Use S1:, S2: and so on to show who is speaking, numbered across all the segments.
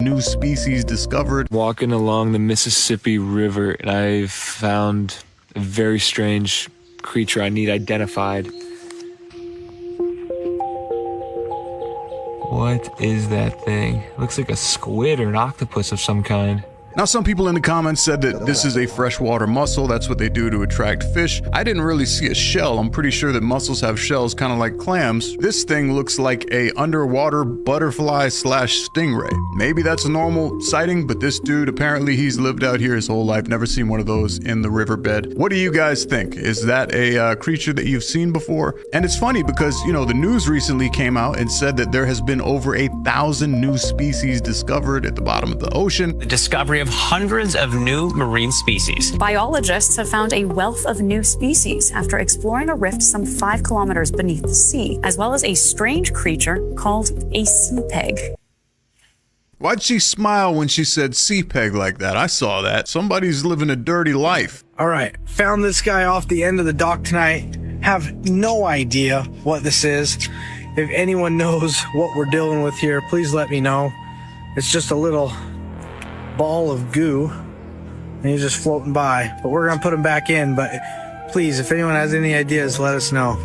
S1: New species discovered.
S2: Walking along the Mississippi River, and I've found a very strange creature I need identified. What is that thing? Looks like a squid or an octopus of some kind.
S1: Now, some people in the comments said that this is a freshwater mussel. That's what they do to attract fish. I didn't really see a shell. I'm pretty sure that mussels have shells kind of like clams. This thing looks like a underwater butterfly slash stingray. Maybe that's a normal sighting, but this dude, apparently he's lived out here his whole life. Never seen one of those in the riverbed. What do you guys think? Is that a creature that you've seen before? And it's funny because, you know, the news recently came out and said that there has been over 1,000 new species discovered at the bottom of the ocean.
S3: The discovery of hundreds of new marine species.
S4: Biologists have found a wealth of new species after exploring a rift some 5 kilometers beneath the sea, as well as a strange creature called a sea peg.
S1: Why'd she smile when she said sea peg like that? I saw that. Somebody's living a dirty life.
S5: All right, found this guy off the end of the dock tonight. Have no idea what this is. If anyone knows what we're dealing with here, please let me know. It's just a little ball of goo and he's just floating by, but we're gonna put him back in. But please, if anyone has any ideas, let us know.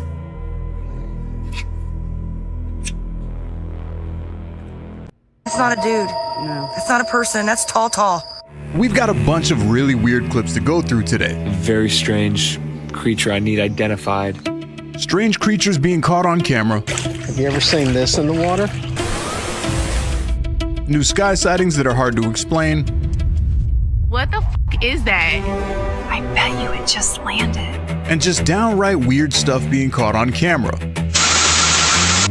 S6: It's not a dude. No. It's not a person. That's tall.
S1: We've got a bunch of really weird clips to go through today.
S2: A very strange creature I need identified.
S1: Strange creatures being caught on camera.
S7: Have you ever seen this in the water?
S1: New sky sightings that are hard to explain.
S8: What the f is that?
S9: I bet you it just landed.
S1: And just downright weird stuff being caught on camera.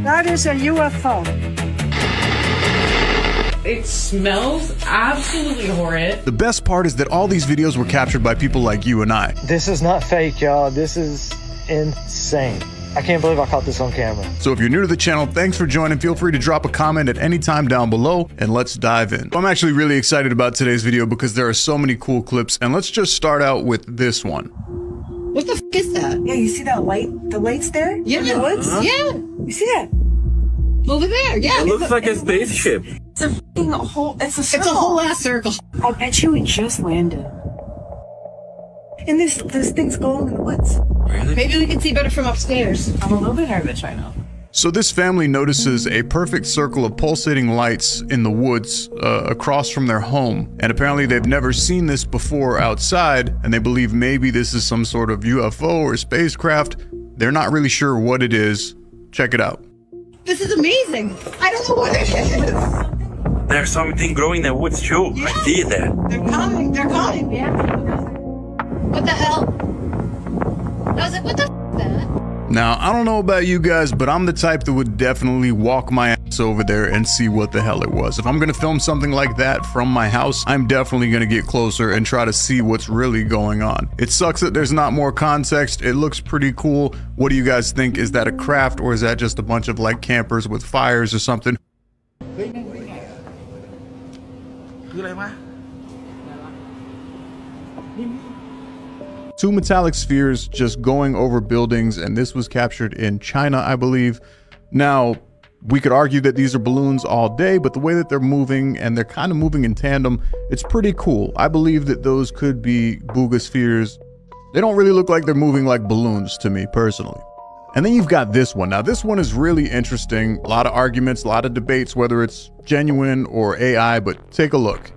S10: That is a UFO.
S8: It smells absolutely horrid.
S1: The best part is that all these videos were captured by people like you and I.
S7: This is not fake, y'all. This is insane. I can't believe I caught this on camera.
S1: So if you're new to the channel, thanks for joining. Feel free to drop a comment at any time down below and let's dive in. I'm actually really excited about today's video because there are so many cool clips, and let's just start out with this one.
S10: What the f is that? Yeah, you see that light? The lights there? Yeah. In the woods? Yeah. You see that? Over there, yeah.
S11: It looks like a spaceship.
S10: It's a f***ing hole. It's a circle. It's a whole ass circle. I bet you it just landed. And there's things glowing in the woods.
S11: Really?
S10: Maybe we can see better from upstairs. I'm a little bit nervous right now.
S1: So this family notices a perfect circle of pulsating lights in the woods across from their home. And apparently they've never seen this before outside, and they believe maybe this is some sort of UFO or spacecraft. They're not really sure what it is. Check it out.
S10: This is amazing. I don't know what it is.
S11: There's something growing in the woods too. Yeah. I see that.
S10: They're coming. They're coming. Yeah. What the hell? I was like, what the f is that?
S1: Now, I don't know about you guys, but I'm the type that would definitely walk my ass over there and see what the hell it was. If I'm gonna film something like that from my house, I'm definitely gonna get closer and try to see what's really going on. It sucks that there's not more context. It looks pretty cool. What do you guys think? Is that a craft, or is that just a bunch of like campers with fires or something? Two metallic spheres just going over buildings, and this was captured in China, I believe. Now, we could argue that these are balloons all day, but the way that they're moving, and they're kind of moving in tandem, it's pretty cool. I believe that those could be Booga spheres. They don't really look like they're moving like balloons to me, personally. And then you've got this one. Now, this one is really interesting. A lot of arguments, a lot of debates, whether it's genuine or AI, but take a look.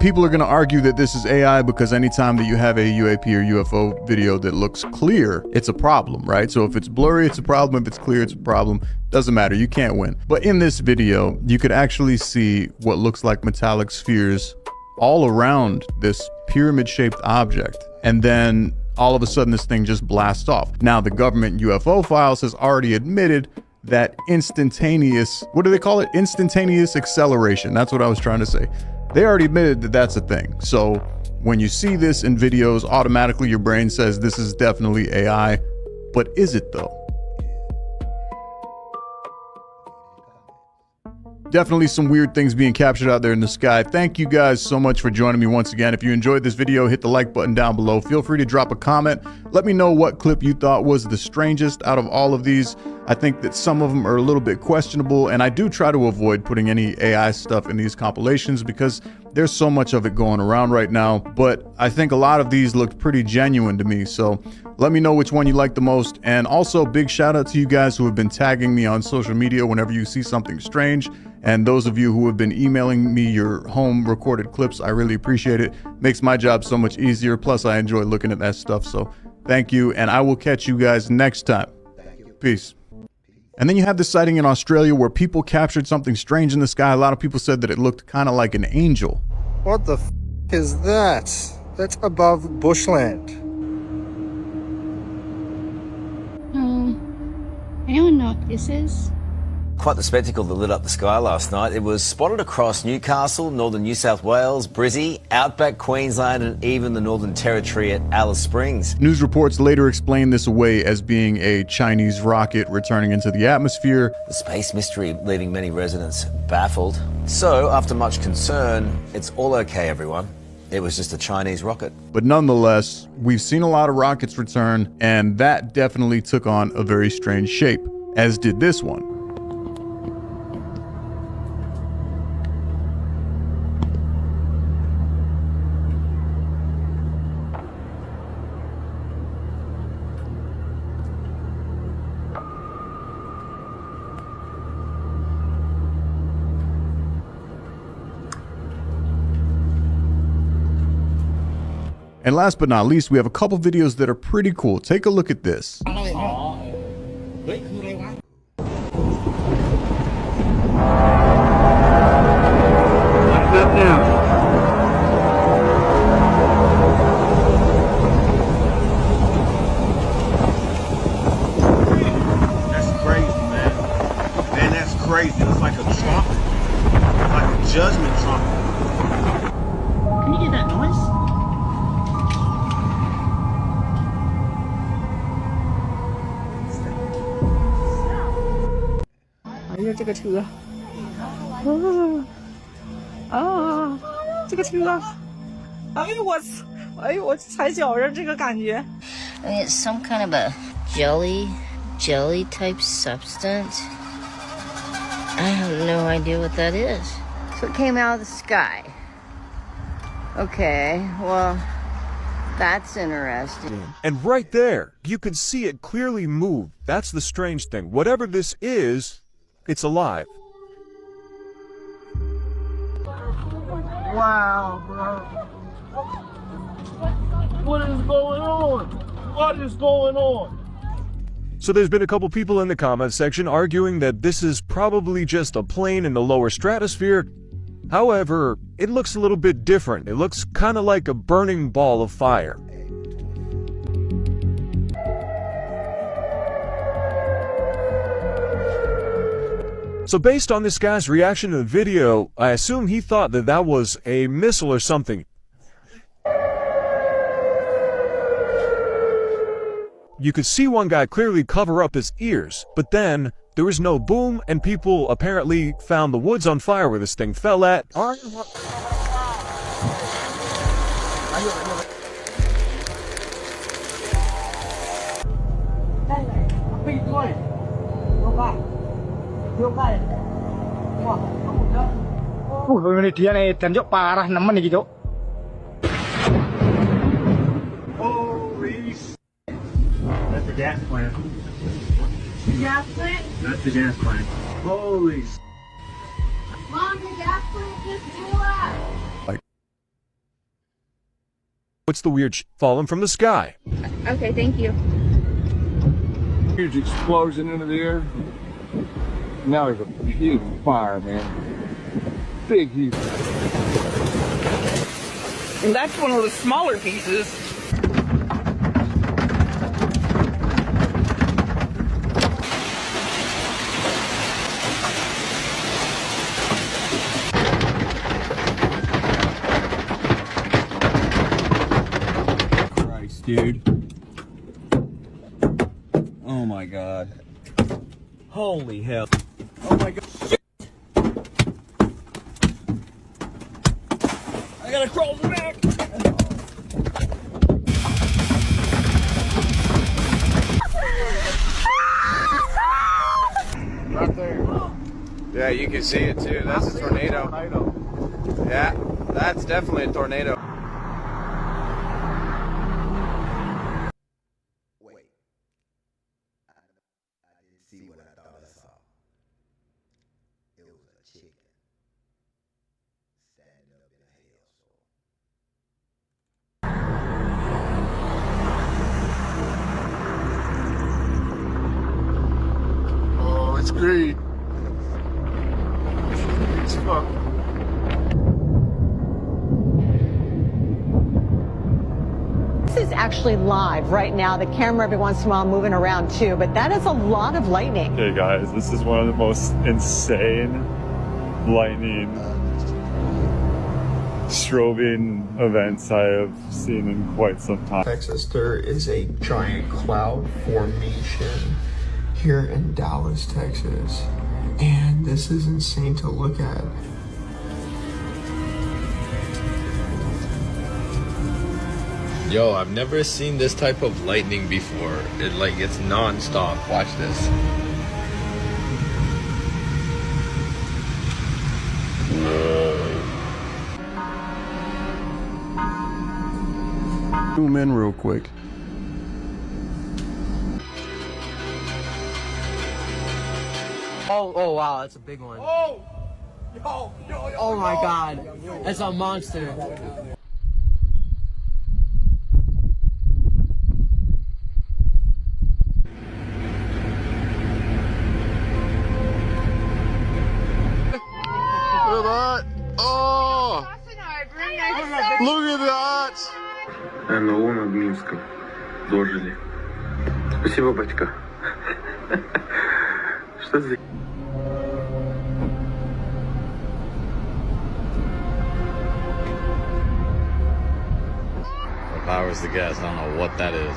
S1: People are going to argue that this is AI because anytime that you have a UAP or UFO video that looks clear, it's a problem, right? So if it's blurry, it's a problem. If it's clear, it's a problem. Doesn't matter. You can't win. But in this video, you could actually see what looks like metallic spheres all around this pyramid-shaped object. And then all of a sudden, this thing just blasts off. Now, the government UFO files has already admitted that instantaneous, what do they call it? Instantaneous acceleration. That's what I was trying to say. They already admitted that that's a thing. So when you see this in videos, automatically your brain says this is definitely AI. But is it though? Definitely some weird things being captured out there in the sky. Thank you guys so much for joining me once again. If you enjoyed this video, hit the like button down below. Feel free to drop a comment. Let me know what clip you thought was the strangest out of all of these. I think that some of them are a little bit questionable, and I do try to avoid putting any AI stuff in these compilations because there's so much of it going around right now. But I think a lot of these looked pretty genuine to me. So let me know which one you like the most. And also big shout out to you guys who have been tagging me on social media whenever you see something strange. And those of you who have been emailing me your home recorded clips, I really appreciate it. Makes my job so much easier. Plus, I enjoy looking at that stuff. So thank you. And I will catch you guys next time. Peace. And then you have this sighting in Australia where people captured something strange in the sky. A lot of people said that it looked kind of like an angel.
S12: What the f is that? That's above bushland.
S13: Anyone know what this is?
S14: Quite the spectacle that lit up the sky last night. It was spotted across Newcastle, northern New South Wales, Brizzy, outback Queensland, and even the Northern Territory at Alice Springs.
S1: News reports later explained this away as being a Chinese rocket returning into the atmosphere.
S14: The space mystery leaving many residents baffled. So, after much concern, it's all okay, everyone. It was just a Chinese rocket.
S1: But nonetheless, we've seen a lot of rockets return, and that definitely took on a very strange shape, as did this one. And last but not least, we have a couple videos that are pretty cool. Take a look at this.
S15: That's crazy, man. Man, that's crazy. It's like a trumpet. It's like a judgment trumpet.
S10: Can you hear that noise? 哎呀，这个车，这个车，哎呦我操，哎呦我踩脚上这个感觉。
S13: I mean, it's some kind of a jelly type substance. I have no idea what that is. So it came out of the sky. Okay, well, that's interesting.
S16: And right there, you can see it clearly move. That's the strange thing. Whatever this is, it's alive.
S15: Wow, bro. What is going on? What is going on?
S16: So there's been a couple people in the comments section arguing that this is probably just a plane in the lower stratosphere. However, it looks a little bit different. It looks kind of like a burning ball of fire. So based on this guy's reaction to the video, I assume he thought that that was a missile or something. You could see one guy clearly cover up his ears, but then there was no boom, and people apparently found the woods on fire where this thing fell at.
S15: Holy sh**. That's the gas plant.
S10: Gas plant?
S15: That's the gas plant. Holy sh**.
S10: Mom, the gas plant just blew up.
S16: What's the weird falling from the sky?
S8: Okay, thank you.
S17: Huge explosion into the air. Now there's a huge fire, man. Big, huge.
S10: And that's one of the smaller pieces.
S18: dude. Oh my god. Holy hell. Oh my god. Shit. I gotta crawl back.
S19: Right there. Yeah, you can see it too. That's a tornado. Yeah, that's definitely a tornado. Wait. I didn't see what I thought I saw. It was a chicken standing up in a hailstorm. Oh, it's great. It's fuck.
S20: This is actually live right now. The camera every once in a while moving around too, but that is a lot of lightning.
S21: Hey guys, this is one of the most insane lightning strobing events I have seen in quite some time.
S22: Texas, there is a giant cloud formation here in Dallas, Texas, and this is insane to look at.
S23: Yo, I've never seen this type of lightning before. It's non-stop. Watch this.
S1: Zoom in real quick.
S24: Oh wow, that's a big one. Oh my god, that's a monster.
S19: Look at that! Oh! Look at that!
S22: НЛО над Минском. Дожили. Спасибо, батька. Что за...
S23: If I was to guess, I don't know what that is.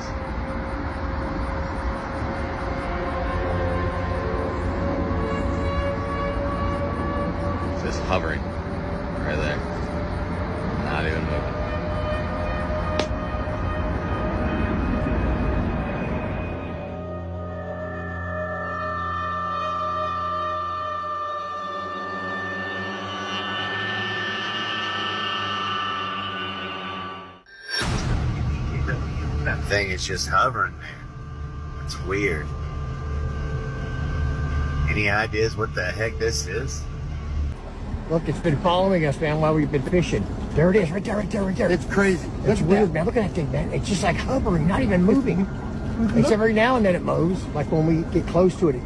S23: Just hovering right there. Not even moving. That thing is just hovering there. It's weird. Any ideas what the heck this is?
S25: Look, it's been following us, man, while we've been fishing. There it is, right there, right there, right there.
S19: It's crazy.
S25: It's weird, man. Look at that thing, man. It's just like hovering, not even moving. It's every now and then it moves. Like when we get close to it,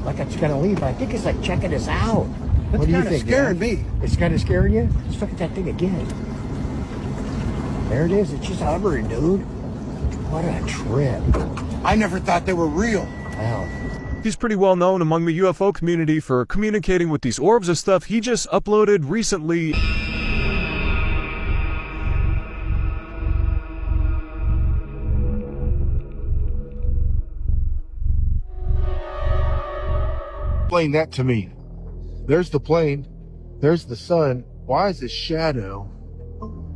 S25: like it's gonna leave. But I think it's like checking us out. What do you think?
S19: It's kind of scaring me.
S25: It's kind of scaring you? Let's look at that thing again. There it is. It's just hovering, dude. What a trip.
S19: I never thought they were real.
S25: Wow.
S16: He's pretty well known among the UFO community for communicating with these orbs and stuff. He just uploaded recently
S12: Explain that to me. There's the plane. There's the sun. Why is the shadow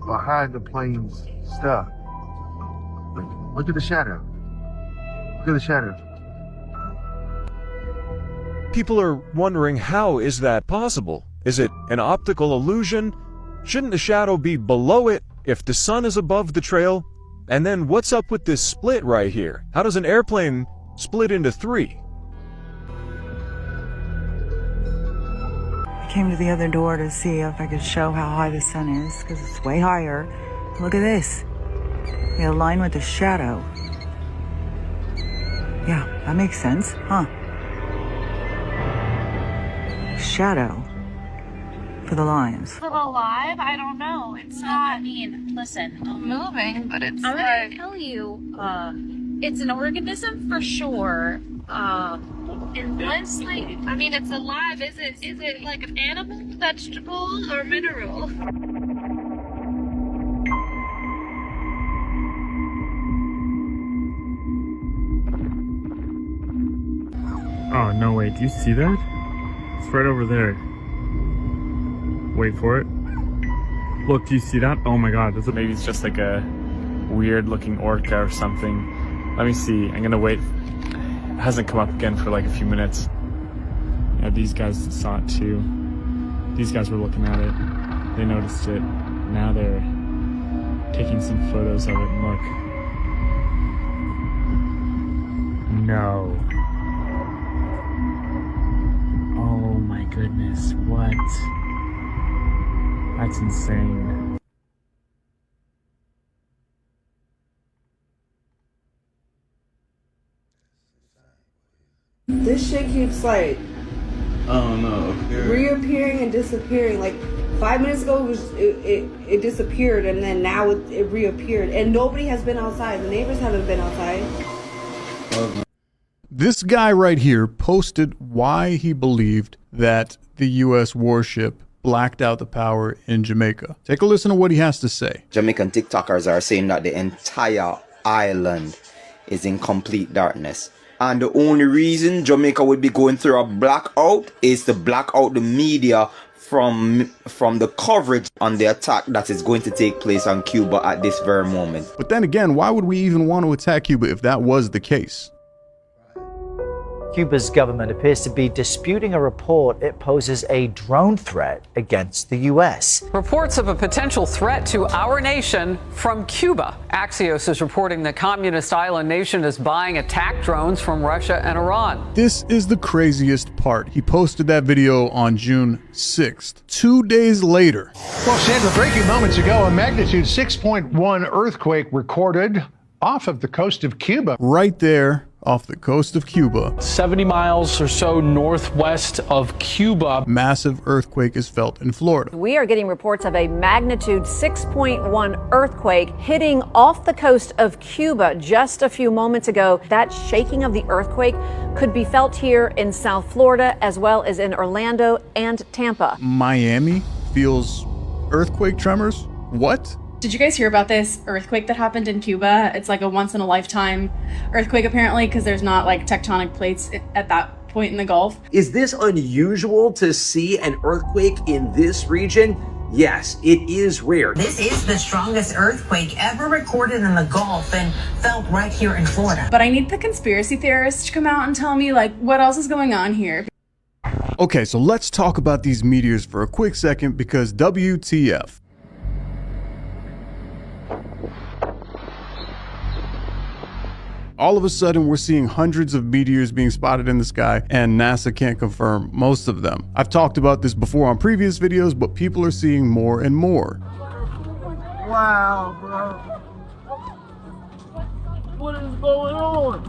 S12: behind the plane's stuff? Look at the shadow. Look at the shadow.
S16: people are wondering, how is that possible? Is it an optical illusion? Shouldn't the shadow be below it if the sun is above the trail? And then what's up with this split right here? How does an airplane split into three?
S26: I came to the other door to see if I could show how high the sun is, because it's way higher. Look at this. We align with the shadow. Yeah, that makes sense, huh? Shadow for the lines.
S8: Is it alive? I don't know. It's not. I mean, listen, I'm moving, but it's. I'm gonna tell you, it's an organism for sure. Unless, like, I mean, it's alive. Is it like an animal, vegetable, or mineral?
S21: Oh, no, wait. Do you see that? It's right over there. Wait for it. Look, do you see that? Oh my god. Maybe it's just like a weird looking orca or something. Let me see. I'm gonna wait. It hasn't come up again for like a few minutes. Yeah, these guys saw it too. These guys were looking at it. They noticed it. Now they're taking some photos of it, and look. No. Oh my goodness, what? That's insane.
S10: This shit keeps like reappearing and disappearing. Like 5 minutes ago it disappeared, and then now it reappeared, and nobody has been outside. The neighbors haven't been outside.
S1: This guy right here posted why he believed that the U.S. warship blacked out the power in Jamaica. Take a listen to what he has to say.
S2: Jamaican TikTokers are saying that the entire island is in complete darkness. And the only reason Jamaica would be going through a blackout is to black out the media from the coverage on the attack that is going to take place on Cuba at this very moment.
S1: But then again, why would we even want to attack Cuba if that was the case?
S3: Cuba's government appears to be disputing a report it poses a drone threat against the U.S.
S4: Reports of a potential threat to our nation from Cuba. Axios is reporting the communist island nation is buying attack drones from Russia and Iran.
S1: This is the craziest part. He posted that video on June 6th. 2 days later.
S5: Well, Sandra, breaking moments ago, a magnitude 6.1 earthquake recorded off of the coast of Cuba.
S1: Right there. Off the coast of Cuba.
S6: 70 miles or so northwest of Cuba.
S1: Massive earthquake is felt in Florida.
S9: We are getting reports of a magnitude 6.1 earthquake hitting off the coast of Cuba just a few moments ago. That shaking of the earthquake could be felt here in South Florida as well as in Orlando and Tampa.
S1: Miami feels earthquake tremors? What?
S27: Did you guys hear about this earthquake that happened in Cuba? It's like a once in a lifetime earthquake apparently, because there's not like tectonic plates at that point in the Gulf.
S28: Is this unusual to see an earthquake in this region? Yes, it is rare.
S29: This is the strongest earthquake ever recorded in the Gulf and felt right here in Florida.
S27: But I need the conspiracy theorists to come out and tell me like what else is going on here.
S1: Okay, so let's talk about these meteors for a quick second because WTF. All of a sudden, we're seeing hundreds of meteors being spotted in the sky, and NASA can't confirm most of them. I've talked about this before on previous videos, but people are seeing more and more.
S15: Wow, bro. What is going on?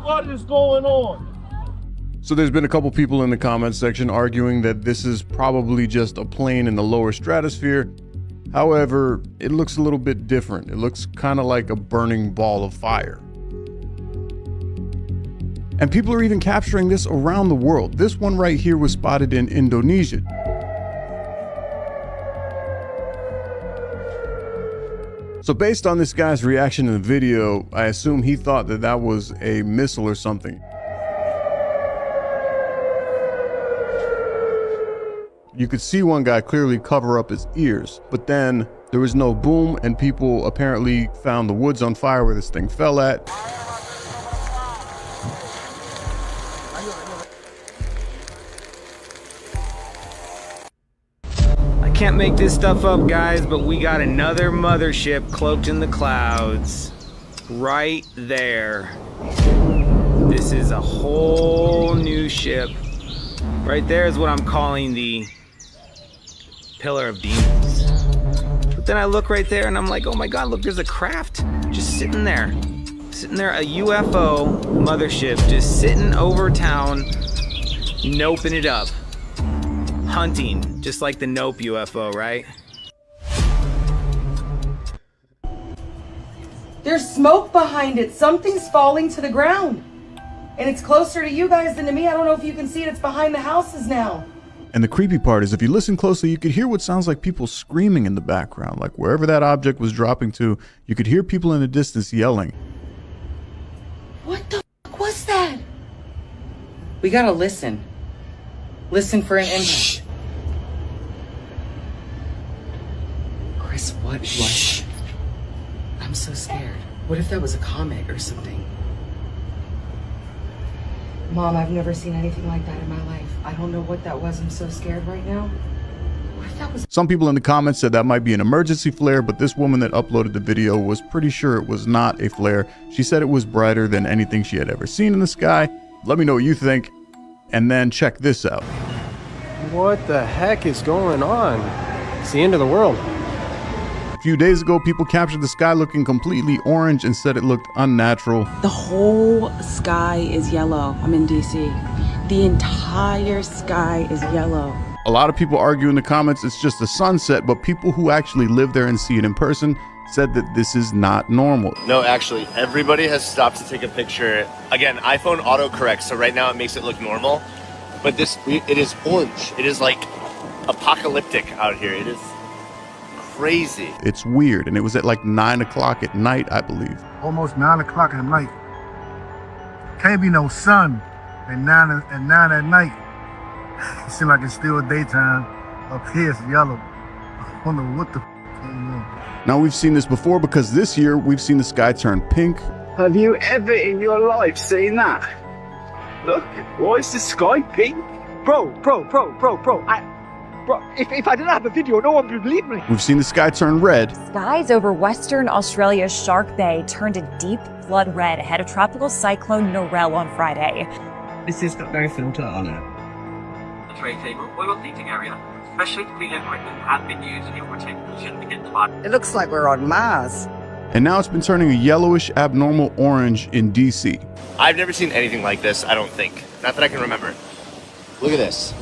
S15: What is going on?
S1: So there's been a couple people in the comments section arguing that this is probably just a plane in the lower stratosphere. However, it looks a little bit different. It looks kind of like a burning ball of fire. And people are even capturing this around the world. This one right here was spotted in Indonesia. So based on this guy's reaction in the video, I assume he thought that that was a missile or something. You could see one guy clearly cover up his ears, but then there was no boom, and people apparently found the woods on fire where this thing fell at.
S30: Can't make this stuff up, guys, but we got another mothership cloaked in the clouds right there. This is a whole new ship. Right there is what I'm calling the Pillar of Demons. But then I look right there and I'm like, oh my god, look, there's a craft just sitting there, a UFO mothership just sitting over town, noping it up. Hunting, just like the Nope UFO, right?
S10: There's smoke behind it. Something's falling to the ground. And it's closer to you guys than to me. I don't know if you can see it. It's behind the houses now.
S1: And the creepy part is if you listen closely, you could hear what sounds like people screaming in the background. Like wherever that object was dropping to, you could hear people in the distance yelling.
S10: What the fuck was that?
S7: We gotta listen. Listen for an impact. Chris, what was it? I'm so scared. What if that was a comet or something? Mom, I've never seen anything like that in my life. I don't know what that was. I'm so scared right now. What if that was...
S1: Some people in the comments said that might be an emergency flare, but this woman that uploaded the video was pretty sure it was not a flare. She said it was brighter than anything she had ever seen in the sky. Let me know what you think. And then check this out.
S11: What the heck is going on? It's the end of the world.
S1: A few days ago, people captured the sky looking completely orange and said it looked unnatural.
S13: The whole sky is yellow. I'm in DC. The entire sky is yellow.
S1: A lot of people argue in the comments it's just a sunset, but people who actually live there and see it in person said that this is not normal.
S14: No, actually, everybody has stopped to take a picture. Again, iPhone autocorrects, so right now it makes it look normal. But it is orange. It is like apocalyptic out here. It is crazy.
S1: It's weird, and it was at like 9 o'clock at night, I believe.
S12: Almost 9 o'clock at night. Can't be no sun at 9 at night. It seems like it's still daytime. Up here it's yellow. I don't know what the going on.
S1: Now we've seen this before because this year we've seen the sky turn pink.
S17: Have you ever in your life seen that? Look, why is the sky pink? Bro, if I didn't have a video, no one would believe me.
S1: We've seen the sky turn red.
S18: Skies over Western Australia's Shark Bay turned a deep blood red ahead of tropical cyclone Narelle on Friday.
S17: This has got no filter on it.
S20: The tray table, oil heating area, especially cleaner equipment, had been used in protection against fire.
S7: It looks like we're on Mars.
S1: And now it's been turning a yellowish abnormal orange in DC.
S14: I've never seen anything like this, I don't think. Not that I can remember. Look at this.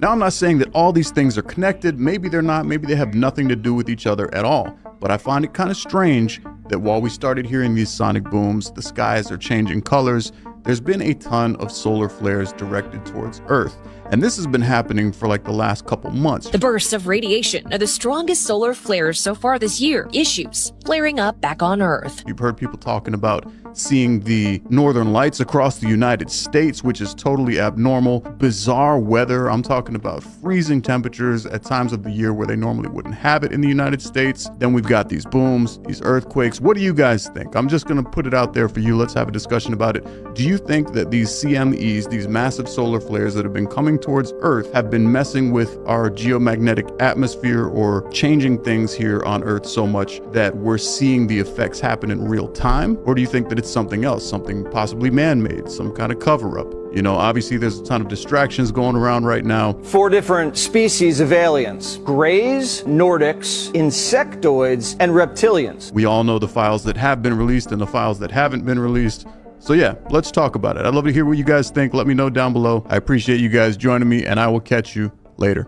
S1: Now, I'm not saying that all these things are connected. Maybe they're not. Maybe they have nothing to do with each other at all. But I find it kind of strange that while we started hearing these sonic booms, the skies are changing colors, there's been a ton of solar flares directed towards Earth. And this has been happening for like the last couple months.
S22: The bursts of radiation are the strongest solar flares so far this year. Issues flaring up back on Earth.
S1: You've heard people talking about seeing the northern lights across the United States, which is totally abnormal. Bizarre weather. I'm talking about freezing temperatures at times of the year where they normally wouldn't have it in the United States. Then we've got these booms, these earthquakes. What do you guys think? I'm just going to put it out there for you. Let's have a discussion about it. Do you think that these CMEs, these massive solar flares that have been coming towards Earth, have been messing with our geomagnetic atmosphere or changing things here on Earth so much that we're seeing the effects happen in real time? Or do you think that it's something else, something possibly man-made, some kind of cover-up? You know, obviously there's a ton of distractions going around right now.
S23: 4 different species of aliens: Greys, Nordics, insectoids, and reptilians.
S1: We all know the files that have been released and the files that haven't been released. So yeah, let's talk about it. I'd love to hear what you guys think. Let me know down below. I appreciate you guys joining me, and I will catch you later.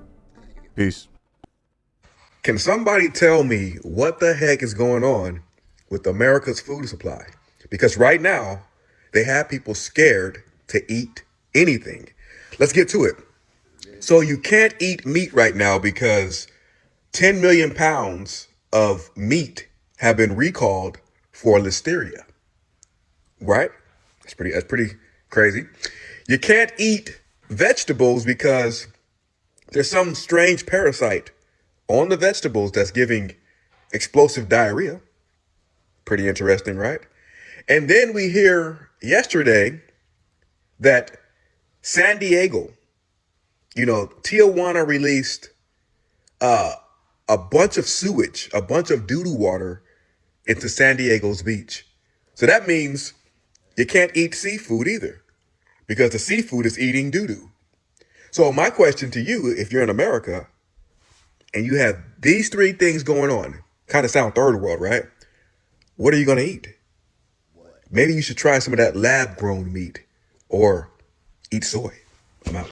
S1: Peace.
S24: Can somebody tell me what the heck is going on with America's food supply? Because right now, they have people scared to eat anything. Let's get to it. So you can't eat meat right now because 10 million pounds of meat have been recalled for listeria. Right? That's pretty crazy. You can't eat vegetables because there's some strange parasite on the vegetables that's giving explosive diarrhea. Pretty interesting, right? And then we hear yesterday that San Diego, Tijuana released a bunch of sewage, a bunch of doo-doo water into San Diego's beach. So that means you can't eat seafood either because the seafood is eating doo-doo. So my question to you, if you're in America and you have these 3 things going on, kind of sound third world, right? What are you going to eat? Maybe you should try some of that lab-grown meat or eat soy. I'm out.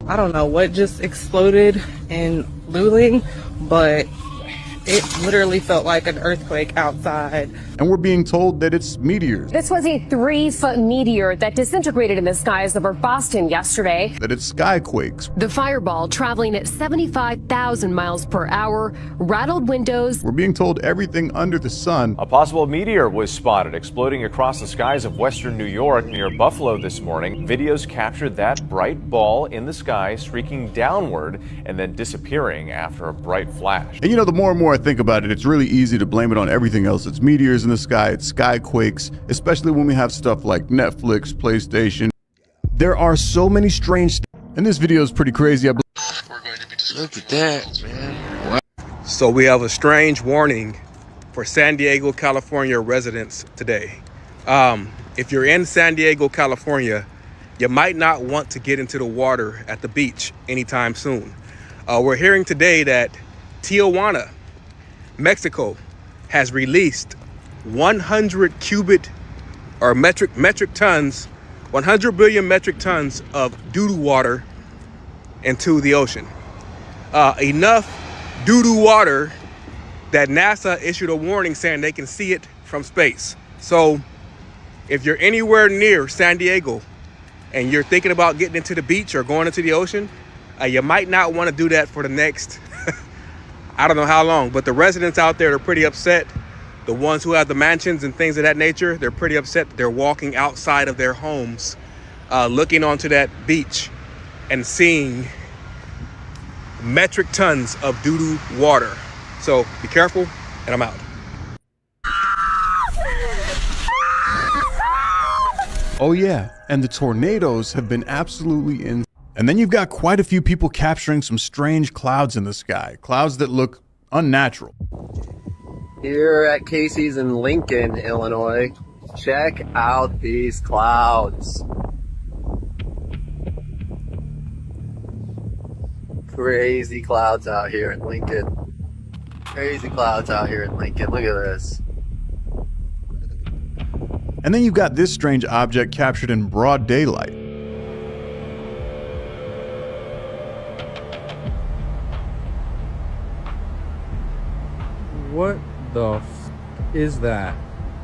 S7: I don't know what just exploded in Luling, but
S13: It literally felt like an earthquake outside.
S1: And we're being told that it's meteors.
S2: This was a 3-foot meteor that disintegrated in the skies over Boston yesterday.
S1: That it's skyquakes.
S2: The fireball, traveling at 75,000 miles per hour, rattled windows.
S1: We're being told everything under the sun.
S3: A possible meteor was spotted exploding across the skies of western New York near Buffalo this morning. Videos captured that bright ball in the sky streaking downward and then disappearing after a bright flash.
S1: And you know, the more and more I think about it, it's really easy to blame it on everything else. It's meteors in the sky, it's skyquakes, especially when we have stuff like Netflix, PlayStation. There are so many strange and this video is pretty crazy. Look
S4: at that, man. Wow. So we have a strange warning for San Diego, California residents today. If you're in San Diego, California, you might not want to get into the water at the beach anytime soon. We're hearing today that Tijuana, Mexico, has released 100 metric tons, 100 billion metric tons of doo-doo water into the ocean. Enough doo-doo water that NASA issued a warning saying they can see it from space. So if you're anywhere near San Diego and you're thinking about getting into the beach or going into the ocean, you might not want to do that for the next, I don't know how long, but the residents out there are pretty upset. The ones who have the mansions and things of that nature, they're pretty upset that they're walking outside of their homes, looking onto that beach and seeing metric tons of doo-doo water. So be careful, and I'm out.
S1: Oh yeah, and the tornadoes have been absolutely insane. And then you've got quite a few people capturing some strange clouds in the sky, clouds that look unnatural.
S5: Here at Casey's in Lincoln, Illinois, check out these clouds. Crazy clouds out here in Lincoln. Crazy clouds out here in Lincoln. Look at this.
S1: And then you've got this strange object captured in broad daylight.
S11: What the is that?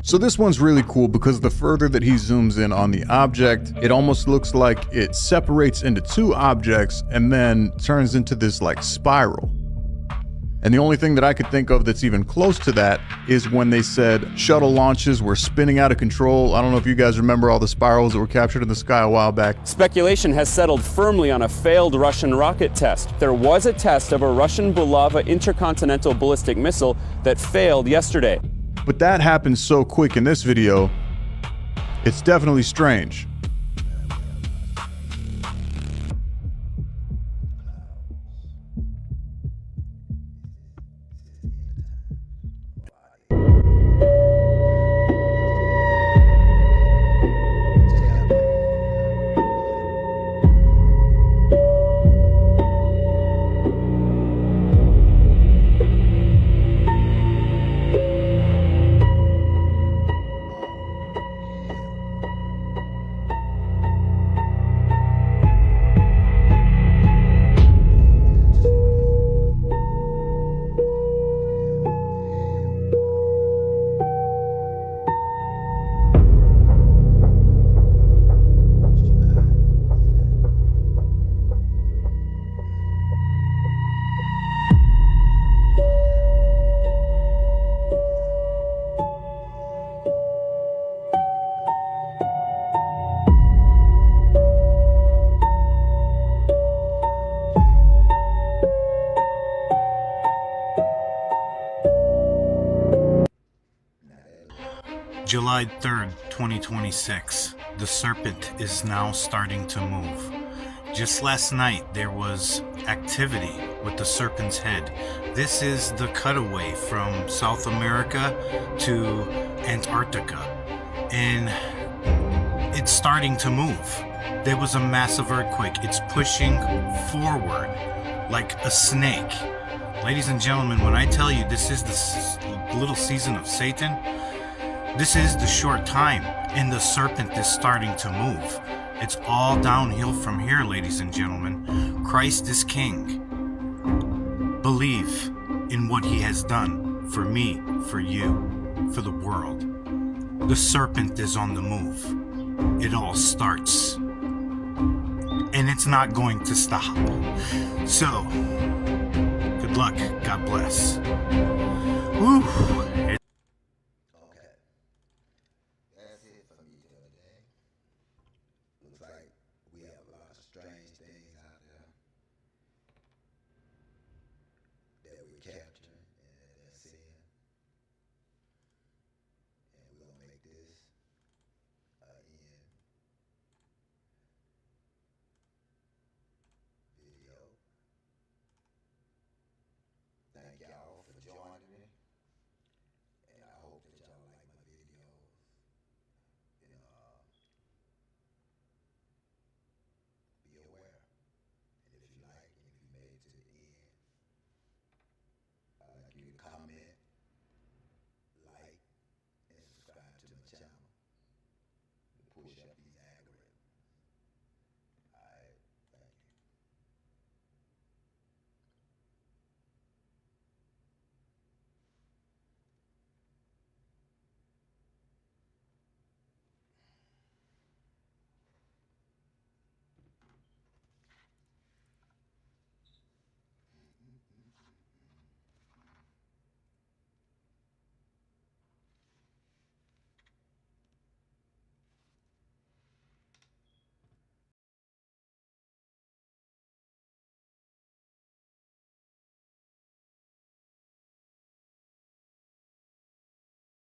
S1: So this one's really cool because the further that he zooms in on the object, it almost looks like it separates into two objects and then turns into this like spiral. And the only thing that I could think of that's even close to that is when they said shuttle launches were spinning out of control. I don't know if you guys remember all the spirals that were captured in the sky a while back.
S8: Speculation has settled firmly on a failed Russian rocket test. There was a test of a Russian Bulava intercontinental ballistic missile that failed yesterday.
S1: But that happened so quick in this video, it's definitely strange.
S16: July 3rd, 2026. The serpent is now starting to move. Just last night, there was activity with the serpent's head. This is the cutaway from South America to Antarctica. And it's starting to move. There was a massive earthquake. It's pushing forward like a snake. Ladies and gentlemen, when I tell you this is the little season of Satan, this is the short time, and the serpent is starting to move. It's all downhill from here, ladies and gentlemen. Christ is King. Believe. in what he has done for me, for you, for the world. The serpent is on the move. It all starts. And it's not going to stop. So, good luck. God bless. Woo.
S6: That's it for me today. Looks like we have a lot of strange things out there that we capture and that's seeing. And we're gonna make this end video. Thank y'all for joining me. And I hope that y'all like my videos. And be aware. And if you like, and if you made it to the end, I'd like you to comment, like, and subscribe to my channel. And push up the